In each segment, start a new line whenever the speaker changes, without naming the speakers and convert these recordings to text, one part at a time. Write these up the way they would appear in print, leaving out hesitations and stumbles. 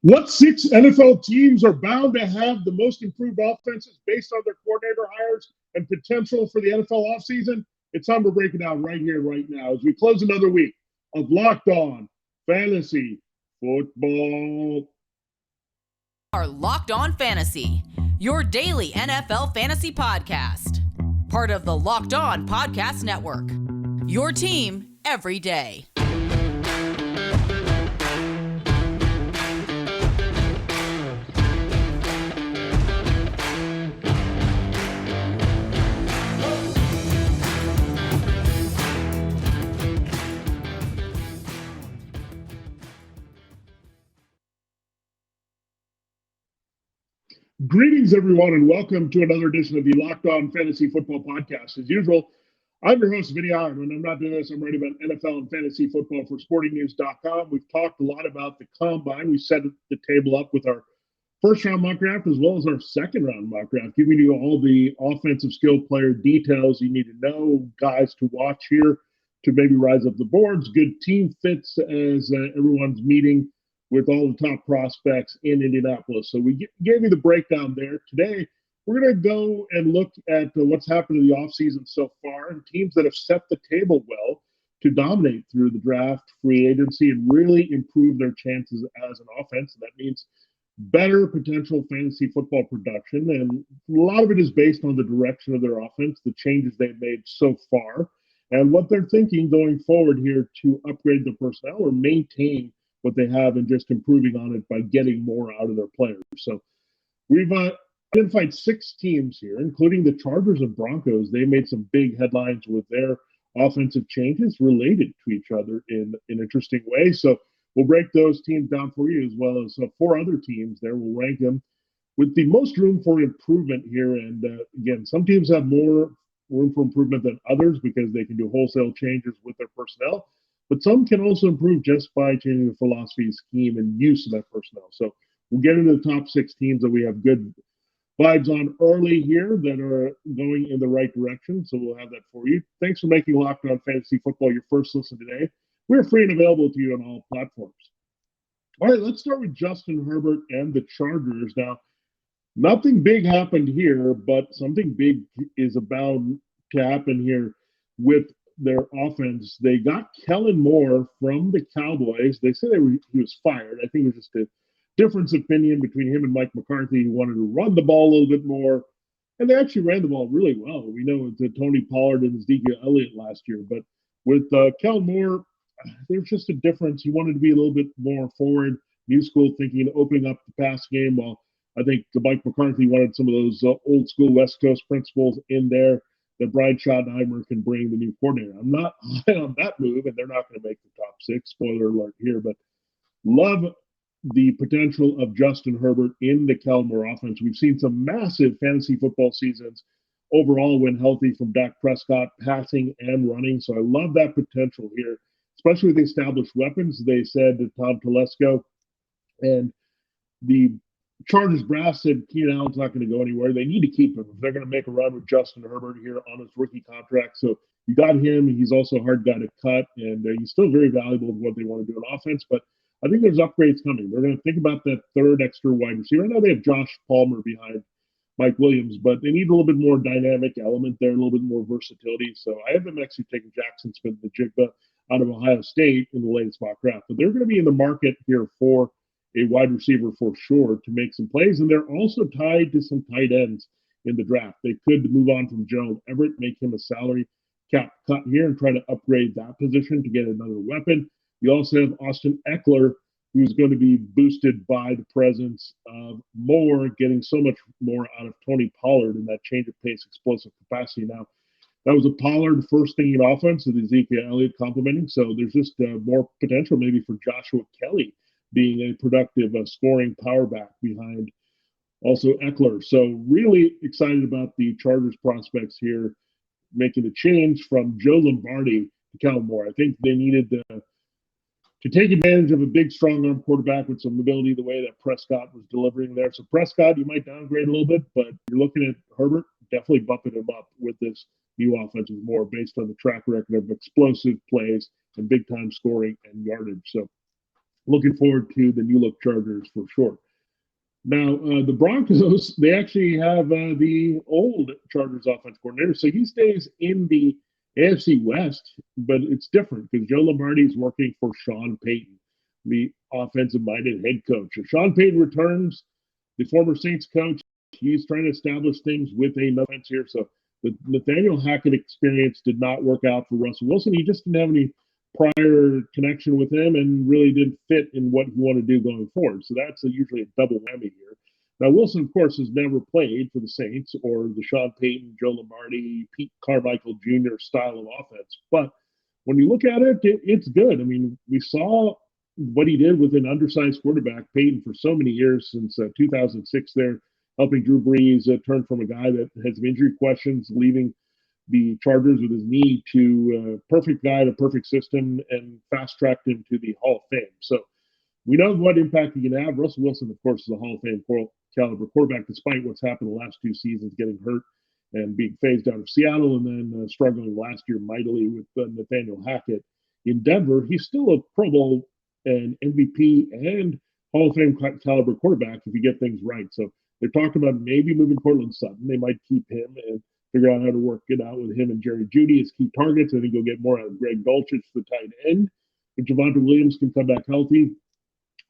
What six NFL teams are bound to have the most improved offenses based on their coordinator hires and potential for the NFL offseason? It's time to break it down right here, right now, as we close another week of Locked On Fantasy Football.
Are Locked On Fantasy, your daily NFL fantasy podcast. Part of the Locked On Podcast Network. Your team every day.
Greetings, everyone, and welcome to another edition of the Locked On Fantasy Football Podcast. As usual, I'm your host, Vinnie Iyer. When I'm not doing this, I'm writing about NFL and fantasy football for sportingnews.com. We've talked a lot about the combine. We set the table up with our first-round mock draft as well as our second-round mock draft, giving you all the offensive skill player details you need to know, guys to watch here to maybe rise up the boards, good team fits as everyone's meeting with all the top prospects in Indianapolis. So we gave you the breakdown there. Today, we're going to go and look at what's happened in the offseason so far and teams that have set the table well to dominate through the draft, free agency, and really improve their chances as an offense. And that means better potential fantasy football production. And a lot of it is based on the direction of their offense, the changes they've made so far, and what they're thinking going forward here to upgrade the personnel or maintain what they have and just improving on it by getting more out of their players. So we've identified six teams here, including the Chargers and Broncos. They made some big headlines with their offensive changes related to each other in interesting ways. So we'll break those teams down for you, as well as four other teams there. We'll rank them with the most room for improvement here. And again, some teams have more room for improvement than others because they can do wholesale changes with their personnel. But some can also improve just by changing the philosophy, scheme, and use of that personnel. So we'll get into the top six teams that we have good vibes on early here that are going in the right direction. So we'll have that for you. Thanks for making Locked On Fantasy Football your first listen today. We're free and available to you on all platforms. All right, let's start with Justin Herbert and the Chargers. Now, nothing big happened here, but something big is about to happen here with their offense. They got Kellen Moore from the Cowboys. They said he was fired. I think it was just a difference of opinion between him and Mike McCarthy. He wanted to run the ball a little bit more, and they actually ran the ball really well. We know it's Tony Pollard and Ezekiel Elliott last year, but with Kellen Moore, there's just a difference. He wanted to be a little bit more forward, new school thinking, opening up the pass game, while I think Mike McCarthy wanted some of those old school West Coast principles in there that Brian Schottenheimer can bring the new coordinator. I'm not high on that move, and they're not going to make the top six. Spoiler alert here, but love the potential of Justin Herbert in the Kellen Moore offense. We've seen some massive fantasy football seasons overall when healthy from Dak Prescott, passing and running. So I love that potential here, especially with the established weapons. They said to Tom Telesco, and the Chargers brass said Keenan Allen's not going to go anywhere. They need to keep him if they're going to make a run with Justin Herbert here on his rookie contract. So you got him. He's also a hard guy to cut, and he's still very valuable to what they want to do in offense. But I think there's upgrades coming. They're going to think about that third extra wide receiver. Right now they have Josh Palmer behind Mike Williams, but they need a little bit more dynamic element there, a little bit more versatility. So I have them actually taking Jackson Smith-Njigba out of Ohio State in the latest mock draft. But they're going to be in the market here for a wide receiver for sure to make some plays. And they're also tied to some tight ends in the draft. They could move on from Gerald Everett, make him a salary cap cut here and try to upgrade that position to get another weapon. You also have Austin Eckler, who's going to be boosted by the presence of Moore, getting so much more out of Tony Pollard in that change of pace, explosive capacity. Now, that was a Pollard first thinking offense with Ezekiel Elliott complementing. So there's just more potential maybe for Joshua Kelly being a productive scoring power back behind also Eckler. So really excited about the Chargers prospects here, making the change from Joe Lombardi to Kellen Moore. I think they needed to take advantage of a big, strong-arm quarterback with some ability the way that Prescott was delivering there. So Prescott, you might downgrade a little bit, but you're looking at Herbert, definitely bumping him up with this new offense with Moore based on the track record of explosive plays and big-time scoring and yardage. So looking forward to the new look Chargers for sure. Now, the Broncos, they actually have the old Chargers offense coordinator. So he stays in the AFC West, but it's different because Joe Lombardi is working for Sean Payton, the offensive minded head coach. So Sean Payton returns, the former Saints coach. He's trying to establish things with a offense here. So the Nathaniel Hackett experience did not work out for Russell Wilson. He just didn't have any prior connection with him and really didn't fit in what he wanted to do going forward. So that's usually a double whammy here. Now, Wilson, of course, has never played for the Saints or the Sean Payton, Joe Lombardi, Pete Carmichael Jr. style of offense. But when you look at it, it's good. I mean, we saw what he did with an undersized quarterback, Payton, for so many years since 2006 there, helping Drew Brees turn from a guy that had some injury questions, leaving the Chargers with his knee to perfect guy, a perfect system, and fast-tracked him to the Hall of Fame. So we know what impact he can have. Russell Wilson, of course, is a Hall of Fame caliber quarterback, despite what's happened the last two seasons, getting hurt and being phased out of Seattle, and then struggling last year mightily with Nathaniel Hackett in Denver. He's still a Pro Bowl and MVP and Hall of Fame caliber quarterback if you get things right. So they're talking about maybe moving Cortland Sutton. They might keep him and figure out how to work it out with him and Jerry Jeudy as key targets. I think you'll get more out of Greg Dulcich, the tight end. If Javonte Williams can come back healthy,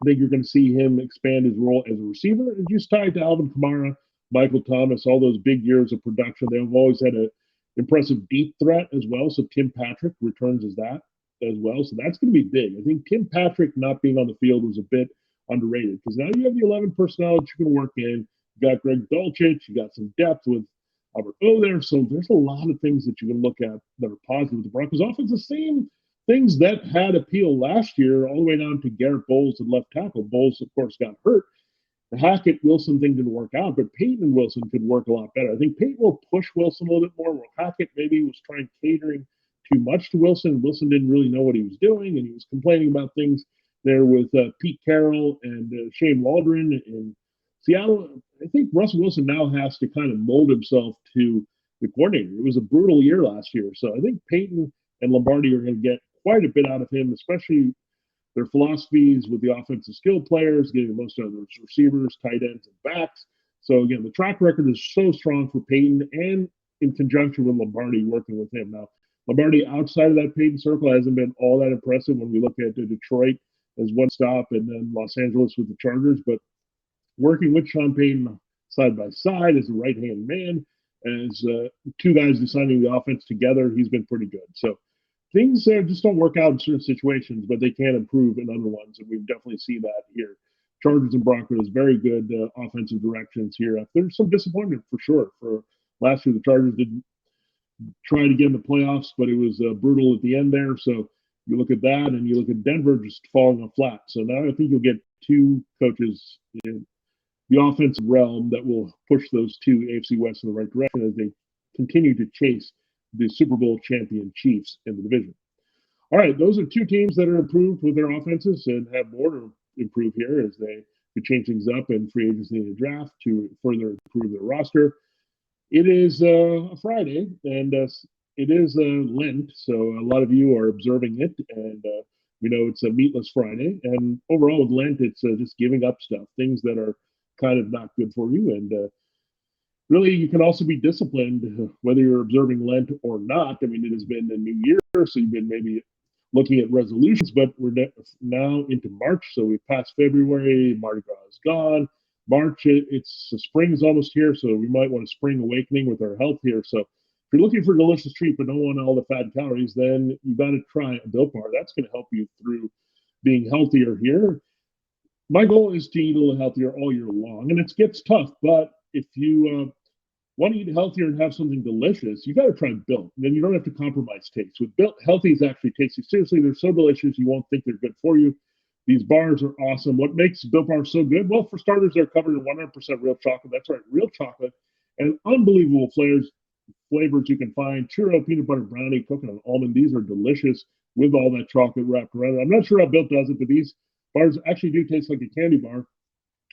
I think you're going to see him expand his role as a receiver. And just tied to Alvin Kamara, Michael Thomas, all those big years of production. They've always had an impressive deep threat as well. So Tim Patrick returns as that as well. So that's going to be big. I think Tim Patrick not being on the field was a bit underrated because now you have the 11 personnel that you can work in. You got Greg Dulcich. You got some depth with Albert O there. So there's a lot of things that you can look at that are positive. The Broncos offense, the same things that had appeal last year, all the way down to Garrett Bowles and left tackle. Bowles, of course, got hurt. The Hackett-Wilson thing didn't work out, but Payton and Wilson could work a lot better. I think Payton will push Wilson a little bit more, while Hackett maybe was trying catering too much to Wilson. Wilson didn't really know what he was doing, and he was complaining about things there with Pete Carroll and Shane Waldron in Seattle. I think Russell Wilson now has to kind of mold himself to the coordinator. It was a brutal year last year, so I think Payton and Lombardi are going to get quite a bit out of him, especially their philosophies with the offensive skill players, getting the most out of those receivers, tight ends, and backs. So again, the track record is so strong for Payton, and in conjunction with Lombardi working with him. Now, Lombardi outside of that Payton circle hasn't been all that impressive when we look at Detroit as one stop and then Los Angeles with the Chargers, but working with Sean Payton side by side as a right-hand man, as two guys designing the offense together, he's been pretty good. So things just don't work out in certain situations, but they can improve in other ones, and we've definitely seen that here. Chargers and Broncos, very good offensive directions here. There's some disappointment for sure. For last year, the Chargers didn't try to get in the playoffs, but it was brutal at the end there. So you look at that, and you look at Denver just falling on flat. So now I think you'll get two coaches in the offensive realm that will push those two AFC West in the right direction as they continue to chase the Super Bowl champion Chiefs in the division. All right, those are two teams that are improved with their offenses and have more to improve here as they could change things up in free agency and the draft to further improve their roster. It is a Friday, and it is Lent, so a lot of you are observing it, and we know it's a meatless Friday. And overall with Lent, it's just giving up stuff, things that are kind of not good for you. And really, you can also be disciplined whether you're observing Lent or not. I mean, it has been a new year, so you've been maybe looking at resolutions, but we're now into March, so we've passed February. Mardi Gras is gone. March, it's spring's almost here, so we might want a spring awakening with our health here. So if you're looking for a delicious treat but don't want all the fat calories, then you got to try a Built Bar. That's going to help you through being healthier here. My goal is to eat a little healthier all year long, and it gets tough, but if you want to eat healthier and have something delicious, you got to try Built. And then you don't have to compromise taste. With Built, healthy is actually tasty. Seriously, they're so delicious, you won't think they're good for you. These bars are awesome. What makes Built Bars so good? Well, for starters, they're covered in 100% real chocolate. That's right, real chocolate. And unbelievable flavors you can find. Churro, peanut butter brownie, coconut almond. These are delicious with all that chocolate wrapped around it. I'm not sure how Built does it, but these bars actually do taste like a candy bar.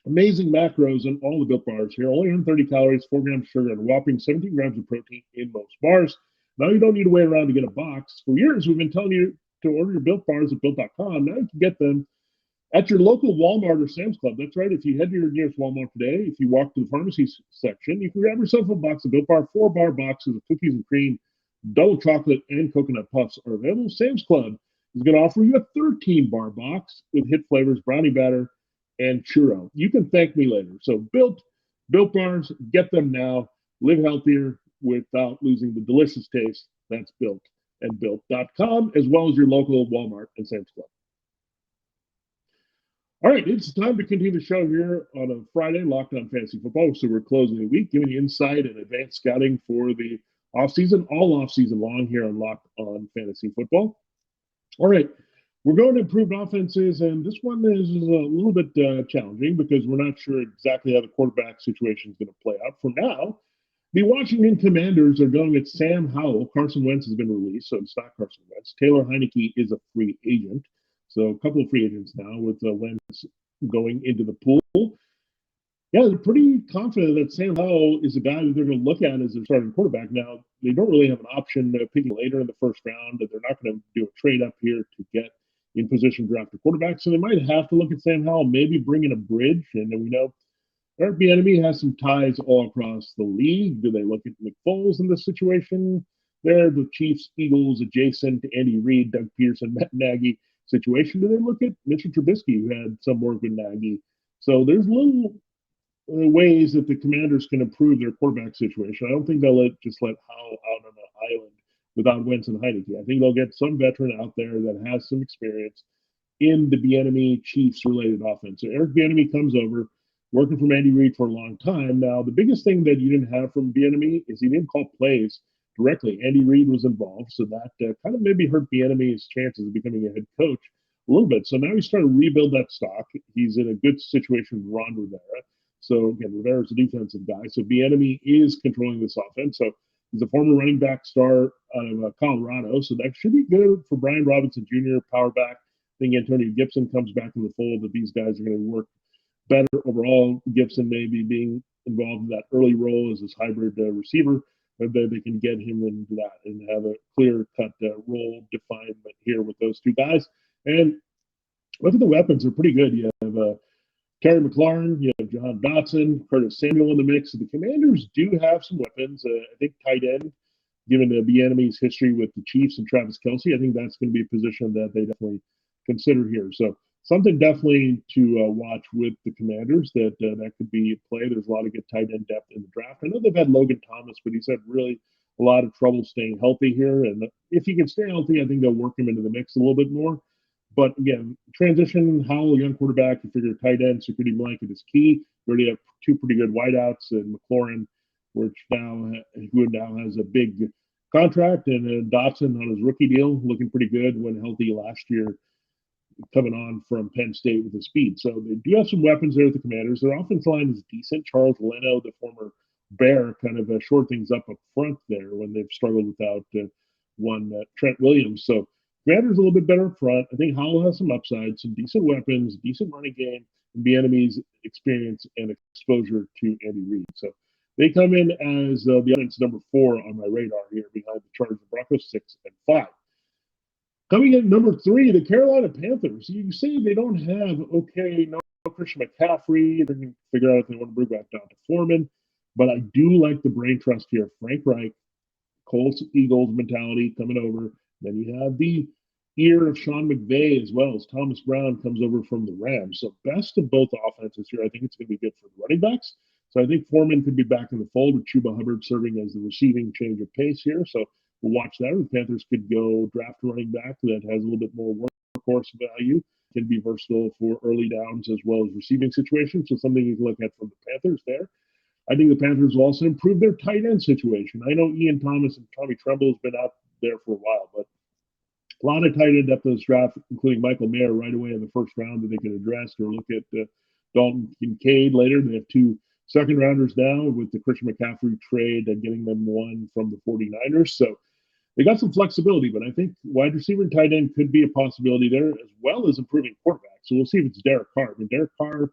Amazing macros in all the Built Bars here. Only 130 calories, 4 grams of sugar, and a whopping 17 grams of protein in most bars. Now you don't need to wait around to get a box. For years, we've been telling you to order your Built Bars at Built.com. Now you can get them at your local Walmart or Sam's Club. That's right. If you head to your nearest Walmart today, if you walk to the pharmacy section, you can grab yourself a box of Built Bar. 4-bar boxes of cookies and cream, double chocolate, and coconut puffs are available. Sam's Club is going to offer you a 13-bar box with hit flavors, brownie batter, and churro. You can thank me later. So Built Bars, get them now. Live healthier without losing the delicious taste. That's Built and Built.com, as well as your local Walmart and Sam's Club. All right, it's time to continue the show here on a Friday, Locked On Fantasy Football. So we're closing the week, giving you insight and advanced scouting for the offseason, all offseason long here on Locked On Fantasy Football. All right, we're going to improved offenses, and this one is a little bit challenging because we're not sure exactly how the quarterback situation is going to play out. For now, the Washington Commanders are going with Sam Howell. Carson Wentz has been released, so it's not Carson Wentz. Taylor Heineke is a free agent. So a couple of free agents now with Wentz going into the pool. Yeah, they're pretty confident that Sam Howell is a guy that they're going to look at as their starting quarterback. Now, they don't really have an option picking later in the first round. They're not going to do a trade up here to get in position to draft a quarterback. So they might have to look at Sam Howell, maybe bring in a bridge. And then we know Eric Bieniemy has some ties all across the league. Do they look at Nick Foles in this situation? They're the Chiefs, Eagles, adjacent to Andy Reid, Doug Peterson, Matt Nagy situation. Do they look at Mitchell Trubisky, who had some work with Nagy? So there's little ways that the Commanders can improve their quarterback situation. I don't think they'll just let Howell out on an island without Wentz and Heineke. I think they'll get some veteran out there that has some experience in the Bieniemy Chiefs-related offense. So Eric Bieniemy comes over, working for Andy Reid for a long time. Now, the biggest thing that you didn't have from Bieniemy is he didn't call plays directly. Andy Reid was involved, so that kind of maybe hurt Bieniemy's chances of becoming a head coach a little bit. So now he's trying to rebuild that stock. He's in a good situation with Ron Rivera. So again, Rivera's a defensive guy. So Bieniemy is controlling this offense. So he's a former running back star out of Colorado. So that should be good for Brian Robinson Jr., power back. I think Antonio Gibson comes back in the fold, that these guys are going to work better overall. Gibson maybe being involved in that early role as this hybrid receiver. Maybe they can get him into that and have a clear-cut role defined here with those two guys. And look at the weapons; they're pretty good. You have Terry McLaurin, you have John Dotson, Curtis Samuel in the mix. So the Commanders do have some weapons. I think tight end, given the Bieniemy's history with the Chiefs and Travis Kelce, I think that's going to be a position that they definitely consider here. So something definitely to watch with the Commanders that could be a play. There's a lot of good tight end depth in the draft. I know they've had Logan Thomas, but he's had really a lot of trouble staying healthy here. And if he can stay healthy, I think they'll work him into the mix a little bit more. But again, transition, Howell, young quarterback, you figure tight end, security blanket is key. We already have two pretty good wideouts, and McLaurin, who now has a big contract, and Dotson on his rookie deal, looking pretty good when healthy last year, coming on from Penn State with the speed. So they do have some weapons there with the Commanders. Their offensive line is decent. Charles Leno, the former Bear, kind of short things up front there when they've struggled without Trent Williams. So Commanders a little bit better up front. I think Howell has some upside, some decent weapons, decent running game, and Bieniemy's experience and exposure to Andy Reid. So they come in as the audience number 4 on my radar here, behind the Chargers and Broncos 6 and 5. Coming in number 3, the Carolina Panthers. You say they don't have, no Christian McCaffrey. They're going to figure out if they want to bring back Donta Foreman. But I do like the brain trust here. Frank Reich, Colts Eagles mentality coming over. Then you have the ear of Sean McVay as well, as Thomas Brown comes over from the Rams. So best of both offenses here. I think it's going to be good for the running backs. So I think Foreman could be back in the fold with Chuba Hubbard serving as the receiving change of pace here. So we'll watch that. The Panthers could go draft a running back that has a little bit more workhorse value, can be versatile for early downs as well as receiving situations. So something you can look at from the Panthers there. I think the Panthers will also improve their tight end situation. I know Ian Thomas and Tommy Tremble has been out there for a while, but a lot of tight end depth in this draft, including Michael Mayer right away in the first round that they can address, or look at Dalton Kincaid later. They have 2 second-rounders now with the Christian McCaffrey trade and getting them one from the 49ers. So they got some flexibility, but I think wide receiver and tight end could be a possibility there, as well as improving quarterback. So we'll see if it's Derek Carr. I mean, Derek Carr,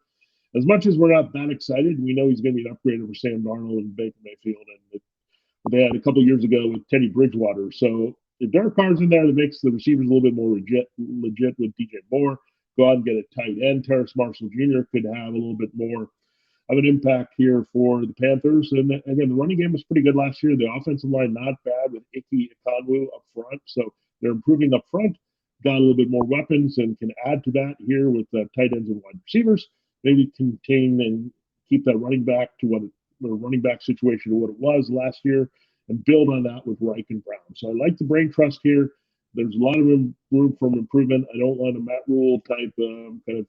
as much as we're not that excited, we know he's going to be an upgrade over Sam Darnold and Baker Mayfield, and they had a couple of years ago with Teddy Bridgewater. So if Derek Carr's in there, that makes the receivers a little bit more legit with DJ Moore. go out and get a tight end. Terrace Marshall Jr. could have a little bit more of an impact here for the Panthers. And again, the running game was pretty good last year. The offensive line not bad with Ike Ekwonu up front. So they're improving up front, got a little bit more weapons and can add to that here with tight ends and wide receivers. Maybe contain and keep that running back to what the running back situation to what it was last year and build on that with Reich and Brown. So I like the brain trust here. There's a lot of room for improvement. I don't want a Matt Rule type kind of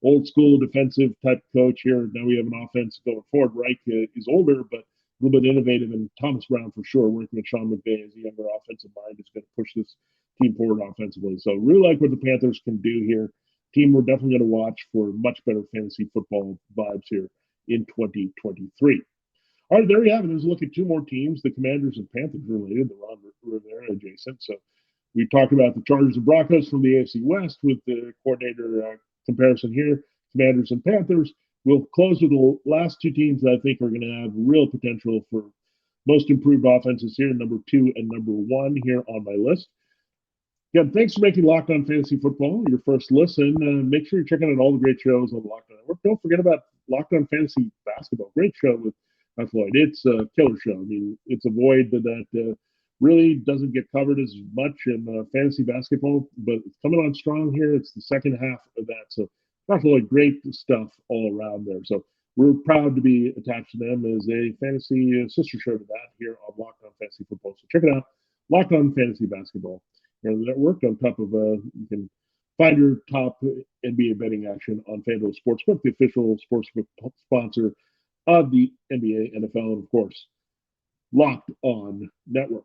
old school defensive type coach here. Now we have an offense going forward. Reich is older, but a little bit innovative. And Thomas Brown, for sure, working with Sean McVay as a younger offensive mind, is going to push this team forward offensively. So really like what the Panthers can do here. Team we're definitely going to watch for much better fantasy football vibes here in 2023. All right, there you have it. Let's look at two more teams, the Commanders and Panthers related, the Ron Rivera adjacent. So we talked about the Chargers and Broncos from the AFC West with the coordinator comparison here, Commanders and Panthers. We'll close with the last two teams that I think are going to have real potential for most improved offenses here, number 2 and number 1 here on my list. Again, thanks for making Locked On Fantasy Football your first listen. Make sure you're checking out all the great shows on the Locked On Network. Don't forget about Locked On Fantasy Basketball. Great show with Floyd. It's a killer show. I mean, it's a void that really doesn't get covered as much in fantasy basketball, but it's coming on strong here. It's the second half of that. So Floyd, great stuff all around there. So we're proud to be attached to them as a fantasy sister show to that here on Locked On Fantasy Football. So check it out, Locked On Fantasy Basketball. And the network on top of, you can find your top NBA betting action on FanDuel Sportsbook, the official sportsbook sponsor of the NBA, NFL, and of course, Locked On Network.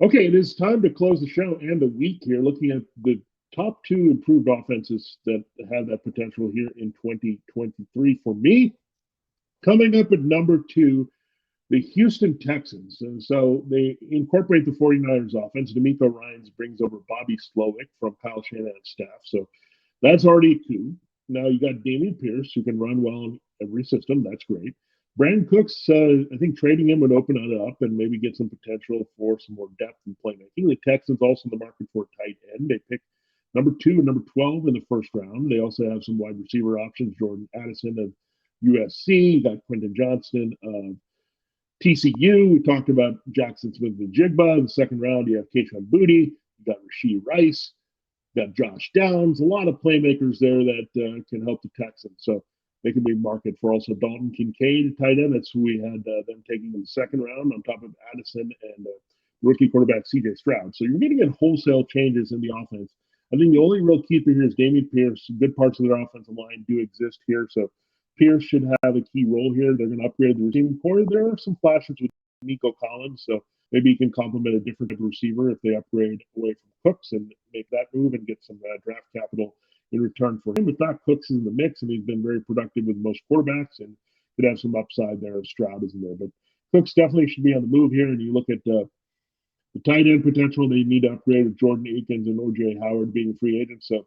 Okay, it is time to close the show and the week here, looking at the top 2 improved offenses that have that potential here in 2023 for me. Coming up at number 2, the Houston Texans. And so they incorporate the 49ers offense. D'Amico Ryans brings over Bobby Slowick from Kyle Shanahan's staff. So that's already a coup. Now you got Dameon Pierce, who can run well in every system. That's great. Brandon Cooks, I think trading him would open it up and maybe get some potential for some more depth in playmaking. The Texans also in the market for a tight end. They picked number 2 and number 12 in the first round. They also have some wide receiver options. Jordan Addison of USC. You got Quentin Johnston of TCU. We talked about Jackson Smith-Njigba. In the second round, you have Kayshon Boutte. You got Rashee Rice. You got Josh Downs. A lot of playmakers there that can help the Texans. So they can be marketed for also Dalton Kincaid, tight end. That's who we had them taking in the second round on top of Addison and rookie quarterback CJ Stroud. So you're going to get wholesale changes in the offense. I think the only real keeper here is Dameon Pierce. Good parts of their offensive line do exist here. So Pierce should have a key role here. They're going to upgrade the receiving core. There are some flashes with Nico Collins, so maybe you can complement a different type of receiver if they upgrade away from Cooks and make that move and get some draft capital in return for him. If not, Cooks is in the mix, and he's been very productive with most quarterbacks and could have some upside there if Stroud isn't there. But Cooks definitely should be on the move here, and you look at the tight end potential they need to upgrade with Jordan Akins and O.J. Howard being free agents. So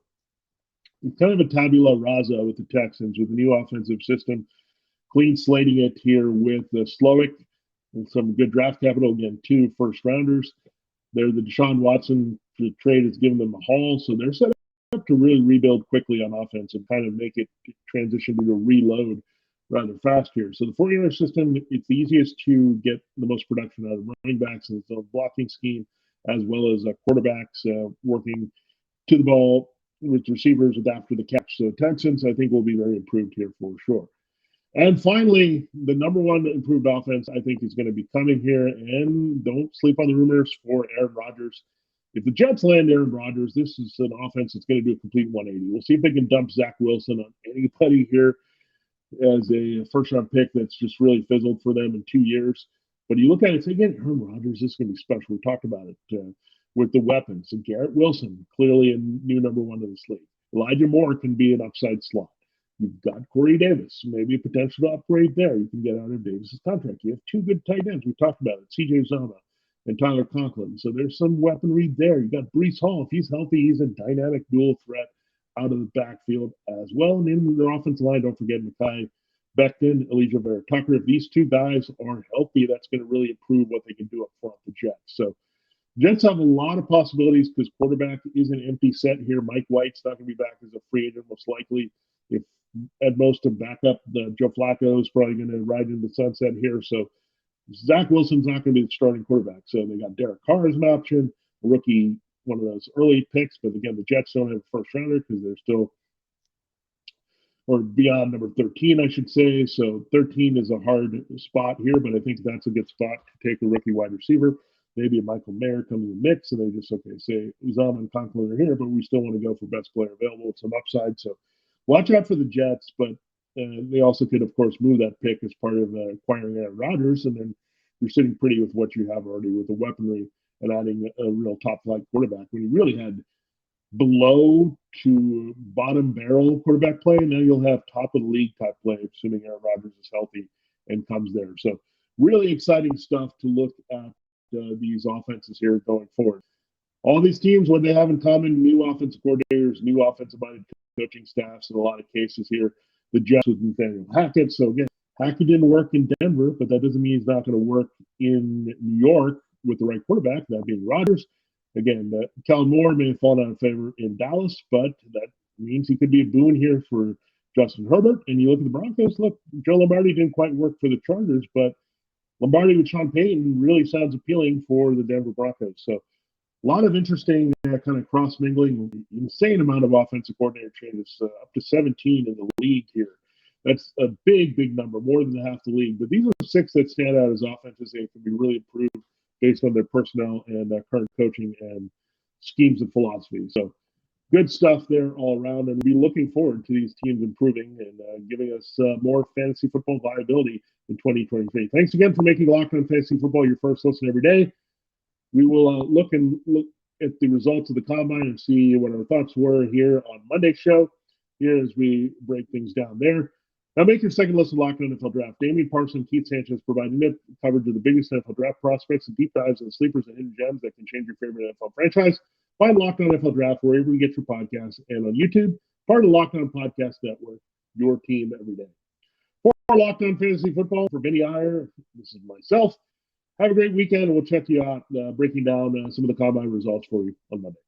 it's kind of a tabula rasa with the Texans with a new offensive system, clean slating it here with Slowick and some good draft capital. Again, 2 first-rounders. They're the Deshaun Watson trade has given them a haul, so they're set up to really rebuild quickly on offense and kind of make it transition to a reload rather fast here. So the 49er system, it's the easiest to get the most production out of running backs and the blocking scheme, as well as quarterbacks working to the ball with receivers with after the catch. So Texans, I think, will be very improved here for sure. And finally, the number 1 improved offense, I think, is going to be coming here. And don't sleep on the rumors for Aaron Rodgers. If the Jets land Aaron Rodgers, this is an offense that's going to do a complete 180. We'll see if they can dump Zach Wilson on anybody here as a first-round pick that's just really fizzled for them in 2 years. But you look at it and say, again, Aaron Rodgers, this is going to be special. We talked about it with the weapons. And Garrett Wilson, clearly a new number 1 in this league. Elijah Moore can be an upside slot. You've got Corey Davis, maybe a potential to upgrade there. You can get out of Davis's contract. You have 2 good tight ends. We talked about it, C.J. Uzomah and Tyler Conklin. So there's some weaponry there. You got Breece Hall. If he's healthy, he's a dynamic dual threat out of the backfield as well. And in their offensive line, don't forget Mekhi Becton, Elijah Vera Tucker. If these 2 guys are healthy, that's going to really improve what they can do up front, the Jets. So Jets have a lot of possibilities because quarterback is an empty set here. Mike White's not going to be back as a free agent, most likely. If at most to back up, Joe Flacco is probably going to ride into the sunset here. So Zach Wilson's not going to be the starting quarterback. So they got Derek Carr as an option, a rookie, one of those early picks. But again, the Jets don't have a first rounder because they're still, or beyond number 13, I should say. So 13 is a hard spot here, but I think that's a good spot to take a rookie wide receiver. Maybe a Michael Mayer comes in the mix, and they just, say Uzama and Conklin are here, but we still want to go for best player available with some upside. So watch out for the Jets, but they also could, of course, move that pick as part of acquiring Aaron Rodgers, and then you're sitting pretty with what you have already with the weaponry and adding a real top-flight quarterback. When you really had below to bottom barrel quarterback play, now you'll have top of the league type play, assuming Aaron Rodgers is healthy and comes there. So really exciting stuff to look at these offenses here going forward. All these teams, what they have in common, new offensive coordinators, new offensive-minded coaching staffs in a lot of cases here. The Jets with Nathaniel Hackett. So again, Hackett didn't work in Denver, but that doesn't mean he's not going to work in New York with the right quarterback, that being Rodgers. Again, Kellen Moore may have fallen out of favor in Dallas, but that means he could be a boon here for Justin Herbert. And you look at the Broncos, look, Joe Lombardi didn't quite work for the Chargers, but Lombardi with Sean Payton really sounds appealing for the Denver Broncos. So a lot of interesting kind of cross-mingling, insane amount of offensive coordinator changes, up to 17 in the league here. That's a big, big number, more than half the league. But these are 6 that stand out as offenses that can be really improved based on their personnel and current coaching and schemes and philosophies. So good stuff there all around, and we'll be looking forward to these teams improving and giving us more fantasy football viability in 2023. Thanks again for making Locked On Fantasy Football your first listen every day. We will look at the results of the combine and see what our thoughts were here on Monday's show, here as we break things down there. Now make your second listen Locked On NFL Draft. Damian Parson, Keith Sanchez providing it coverage of the biggest NFL draft prospects and deep dives into sleepers and hidden gems that can change your favorite NFL franchise. Find Locked On NFL Draft wherever you get your podcasts and on YouTube, part of the Locked On Podcast Network, your team every day. For Locked On Fantasy Football, for Vinnie Iyer, this is myself. Have a great weekend, and we'll check you out breaking down some of the combine results for you on Monday.